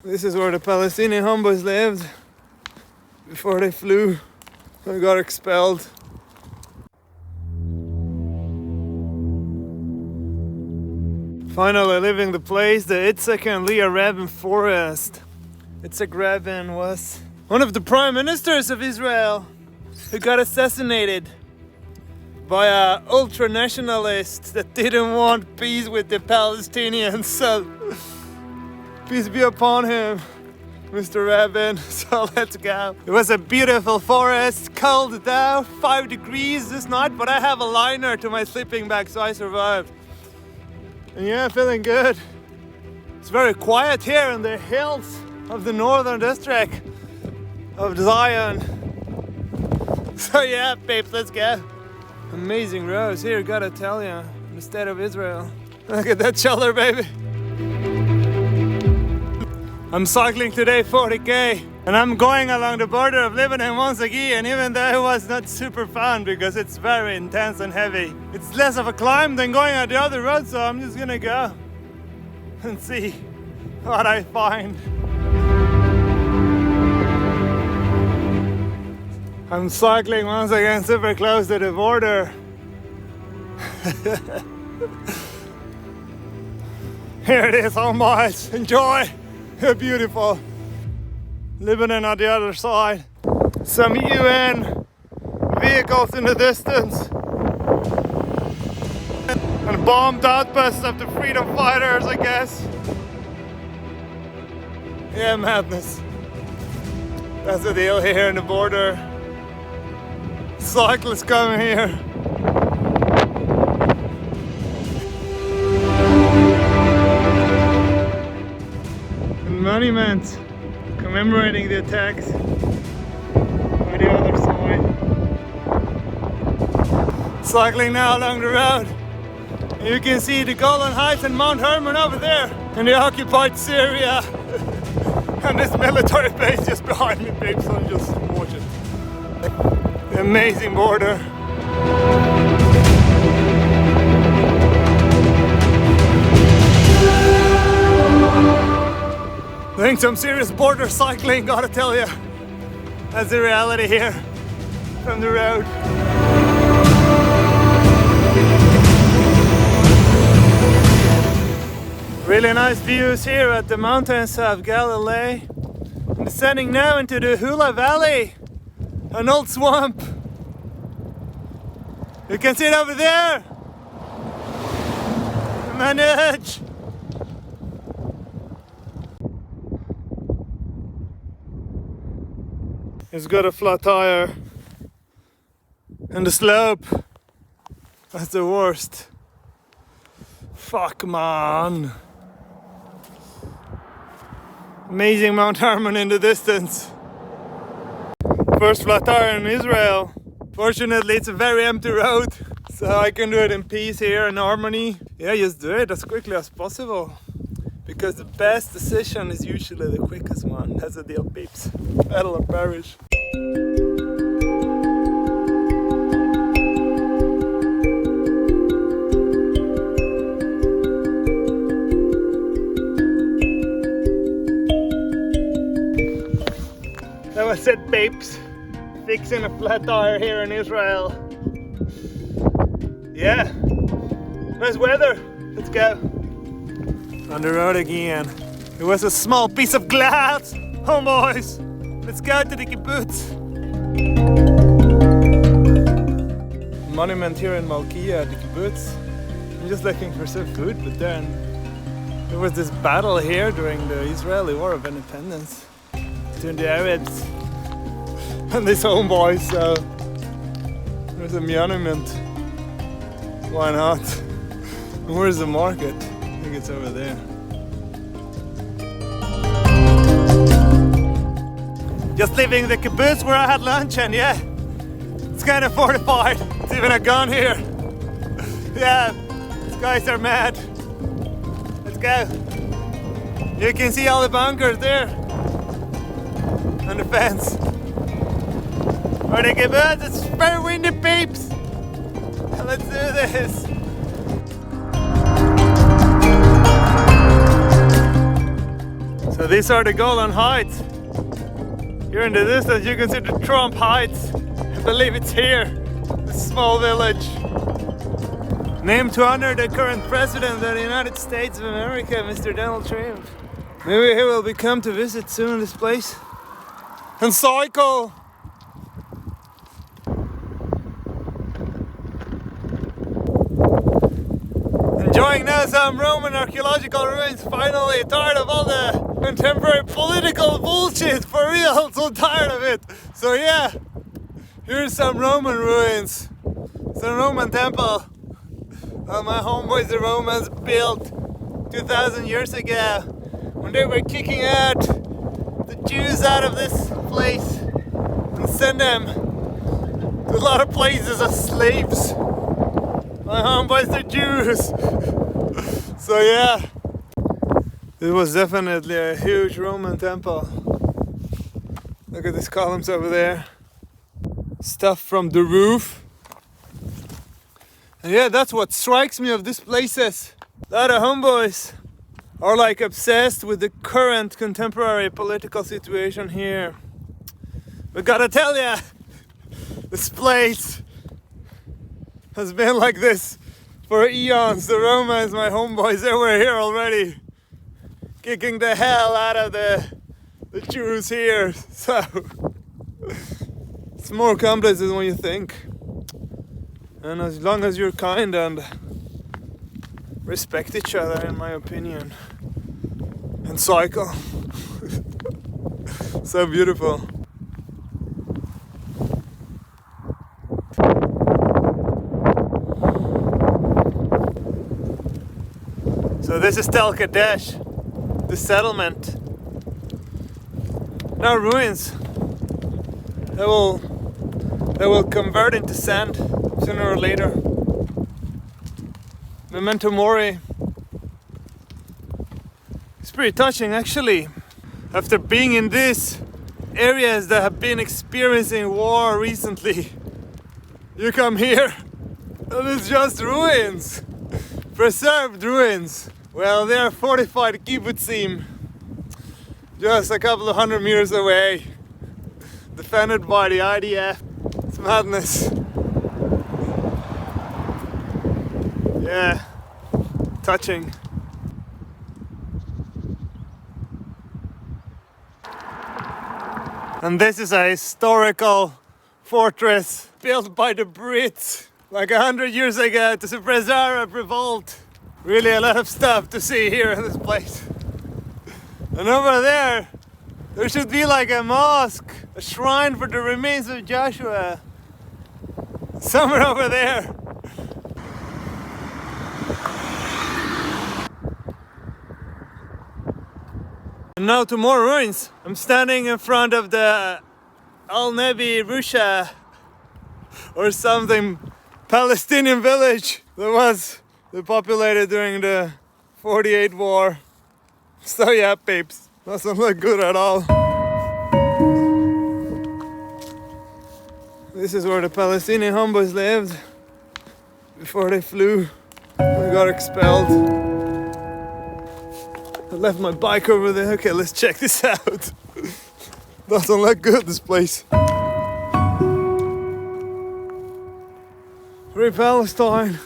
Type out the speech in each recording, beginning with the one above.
This is where the Palestinian homeboys lived before they flew and got expelled. Finally leaving the place, the Yitzhak and Leah Rabin forest. Yitzhak Rabin was one of the prime ministers of Israel who got assassinated by an ultra-nationalist that didn't want peace with the Palestinians. So, peace be upon him, Mr. Rabin. So let's go. It was a beautiful forest, cold now, 5 degrees this night, but I have a liner to my sleeping bag, so I survived. And yeah, feeling good. It's very quiet here in the hills of the northern district of Zion. So yeah, babes, let's go. Amazing roads here, gotta tell you, in the state of Israel. Look at that shoulder, baby. I'm cycling today 40k, and I'm going along the border of Lebanon once again, even though it was not super fun because it's very intense and heavy. It's less of a climb than going on the other road, so I'm just gonna go and see what I find. I'm cycling once again super close to the border. Here it is, oh my, enjoy! Beautiful. Lebanon on the other side. Some UN vehicles in the distance. And bombed outposts of the freedom fighters, I guess. Yeah, madness. That's the deal here in the border. Cyclists coming here. Monument commemorating the attacks by the other side. Cycling now along the road. You can see the Golan Heights and Mount Hermon over there in the occupied Syria. And this military base just behind me, babe, so just watch it. The amazing border. Doing some serious border cycling, gotta tell you. That's the reality here from the road. Really nice views here at the mountains of Galilee. I'm descending now into the Hula Valley, an old swamp. You can see it over there. I'm on the edge. It's got a flat tire and the slope, that's the worst. Fuck, man. Amazing Mount Hermon in the distance. First flat tire in Israel. Fortunately it's a very empty road, so I can do it in peace here in harmony. Yeah, just do it as quickly as possible, because the best decision is usually the quickest one. That's the deal, peeps. Battle or perish. That was it, peeps. Fixing a flat tire here in Israel. Yeah, nice weather. Let's go. On the road again. It was a small piece of glass. Oh boys, let's go to the kibbutz. Monument here in Malkia, the kibbutz. I'm just looking for some food, but then there was this battle here during the Israeli War of Independence between the Arabs and these homeboys, so there's a monument. Why not? Where's the market? I think it's over there. Just leaving the kibbutz where I had lunch, and yeah, it's kind of fortified. It's even a gun here. Yeah, these guys are mad. Let's go. You can see all the bunkers there. And the fence. Or the kibbutz, it's very windy, peeps. Let's do this. So these are the Golan Heights. Here in the distance you can see the Trump Heights. I believe it's here, this small village. Named to honor the current president of the United States of America, Mr. Donald Trump. Maybe he will be come to visit soon this place. And cycle! Enjoying now some Roman archaeological ruins, finally. Tired of all the contemporary political bullshit, for real, so tired of it. So yeah, here's some Roman ruins. Some Roman temple. My homeboys, the Romans, built 2,000 years ago when they were kicking out the Jews out of this place and sent them to a lot of places as slaves. My homeboys, the Jews. So yeah, it was definitely a huge Roman temple. Look at these columns over there. Stuff from the roof. And yeah, that's what strikes me of these places. A lot of homeboys are like obsessed with the current contemporary political situation here. But gotta tell ya, this place has been like this for eons. The Romans, my homeboys, they were here already, kicking the hell out of the Jews here. So it's more complex than what you think. And as long as you're kind and respect each other, in my opinion, and cycle. So beautiful. So this is Tel Kadesh, the settlement. Now ruins. They will convert into sand sooner or later. Memento Mori. It's pretty touching actually. After being in these areas that have been experiencing war recently, you come here and it's just ruins. Preserved ruins. Well, they are fortified kibbutzim, just a couple of 100 meters away, defended by the IDF. It's madness. Yeah, touching. And this is a historical fortress built by the Brits like 100 years ago to suppress Arab revolt. Really a lot of stuff to see here in this place. And over there should be like a mosque, a shrine for the remains of Joshua. Somewhere over there. And now to more ruins. I'm standing in front of the Al-Nebi Rusha or something, Palestinian village that was populated during the 48 war. So yeah, peeps, doesn't look good at all. This is where the Palestinian homeboys lived before they flew and got expelled. I left my bike over there. Okay, let's check this out. Doesn't look good, this place. Free Palestine.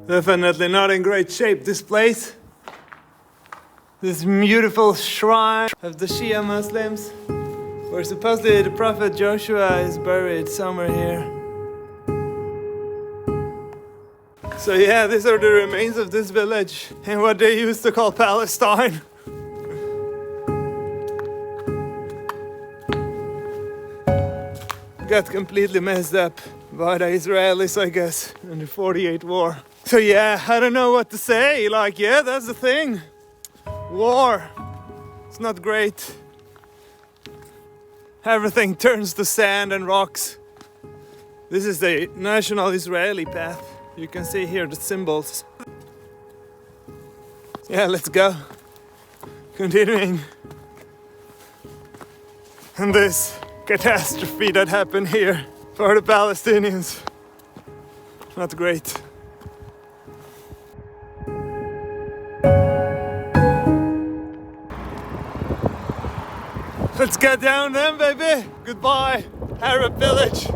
Definitely not in great shape, this place. This beautiful shrine of the Shia Muslims, where supposedly the Prophet Joshua is buried somewhere here. So yeah, these are the remains of this village in what they used to call Palestine. Got completely messed up by the Israelis, I guess, in the 48 war. So yeah, I don't know what to say. Like, yeah, that's the thing. War. It's not great. Everything turns to sand and rocks. This is the national Israeli path. You can see here the symbols. Yeah, let's go. Continuing in this catastrophe that happened here for the Palestinians. Not great. Let's get down then, baby. Goodbye, Arab village.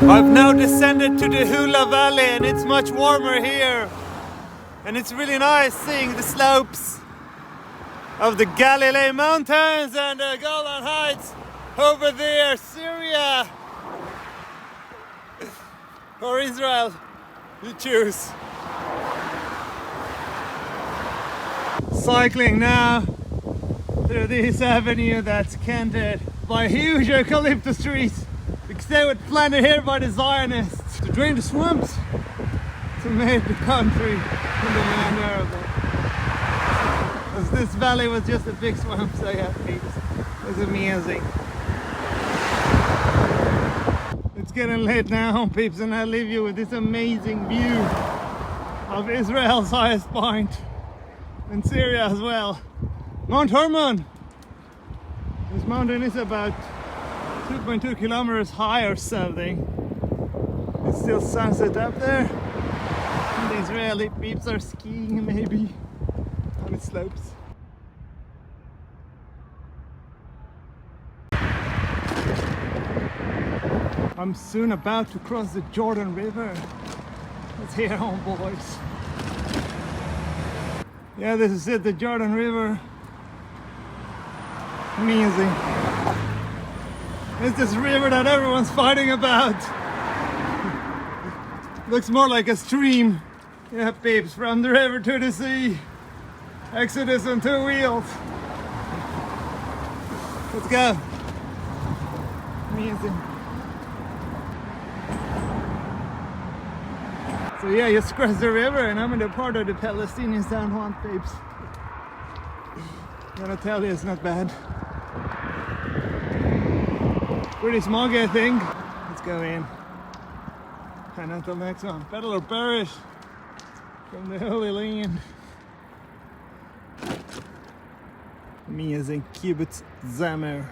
I've now descended to the Hula Valley and it's much warmer here. And it's really nice seeing the slopes of the Galilee Mountains and the Golan Heights over there, Syria or Israel, you choose. Cycling now through this avenue that's canted by huge eucalyptus trees because they were planted here by the Zionists to drain the swamps to make the country in the land arable. Because this valley was just a big swamp, so yeah, it was amazing. It's getting late now, peeps, and I leave you with this amazing view of Israel's highest point. In Syria as well. Mount Hermon. This mountain is about 2.2 kilometers high or something. It's still sunset up there. And the Israeli peeps are skiing maybe on its slopes. I'm soon about to cross the Jordan River. Let's head home, boys. Yeah, this is it, the Jordan River. Amazing. It's this river that everyone's fighting about. Looks more like a stream. Yeah, peeps, from the river to the sea. Exodus on 2 wheels. Let's go. Amazing. So yeah, just cross the river and I'm in the part of the Palestinians don't want, babes. I'm gonna tell you, it's not bad. Pretty smoggy, I think. Let's go in. And until next one, pedal or perish from the Holy Land. Amazing kibbutzim.